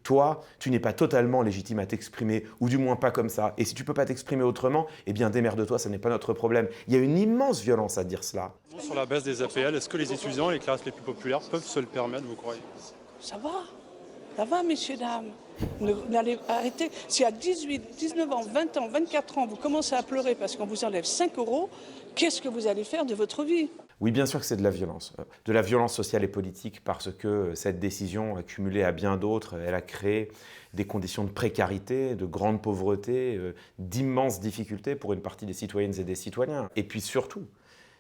toi, tu n'es pas totalement légitime à t'exprimer, ou du moins pas comme ça. Et si tu ne peux pas t'exprimer autrement, eh bien démerde-toi, ça n'est pas notre problème. Il y a une immense violence à dire cela. Sur la baisse des APL, est-ce que les étudiants et les classes les plus populaires peuvent se le permettre, vous croyez? Ça va, messieurs, dames. N'allez arrêter. Si à 18, 19 ans, 20 ans, 24 ans, vous commencez à pleurer parce qu'on vous enlève 5 euros, qu'est-ce que vous allez faire de votre vie? Oui, bien sûr que c'est de la violence sociale et politique, parce que cette décision, accumulée à bien d'autres, elle a créé des conditions de précarité, de grande pauvreté, d'immenses difficultés pour une partie des citoyennes et des citoyens. Et puis surtout,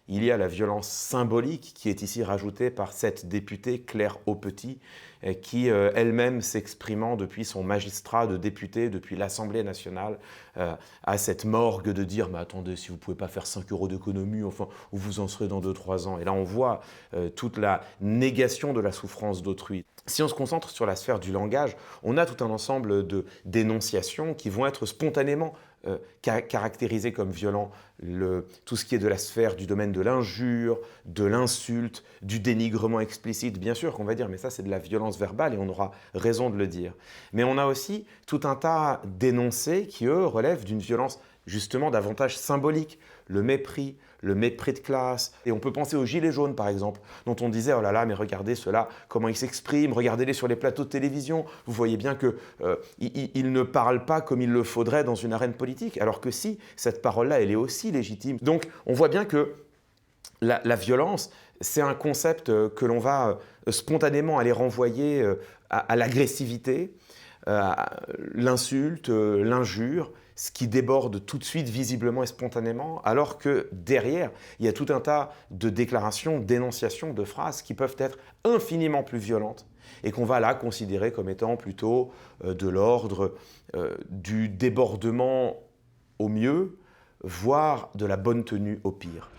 il y a la violence symbolique qui est ici rajoutée par cette députée Claire Aupetit, qui elle-même s'exprimant depuis son magistrat de députée, depuis l'Assemblée nationale, a cette morgue de dire « mais attendez, si vous ne pouvez pas faire 5 euros d'économie, enfin, où vous en serez dans 2-3 ans ?» Et là, on voit toute la négation de la souffrance d'autrui. Si on se concentre sur la sphère du langage, on a tout un ensemble de dénonciations qui vont être spontanément caractérisées comme violents. Tout ce qui est de la sphère du domaine de l'injure, de l'insulte, du dénigrement explicite, bien sûr qu'on va dire, mais ça c'est de la violence verbale et on aura raison de le dire. Mais on a aussi tout un tas d'énoncés qui, eux, relèvent d'une violence justement davantage symbolique. Le mépris de classe. Et on peut penser aux gilets jaunes, par exemple, dont on disait « oh là là, mais regardez ceux-là, comment ils s'expriment, regardez-les sur les plateaux de télévision. Vous voyez bien qu'ils ne parlent pas comme il le faudrait dans une arène politique. » Alors que si, cette parole-là, elle est aussi légitime. Donc, on voit bien que la violence, c'est un concept que l'on va spontanément aller renvoyer à l'agressivité, l'insulte, l'injure, ce qui déborde tout de suite visiblement et spontanément, alors que derrière, il y a tout un tas de déclarations, d'énonciations, de phrases qui peuvent être infiniment plus violentes et qu'on va là considérer comme étant plutôt de l'ordre du débordement au mieux, voire de la bonne tenue au pire.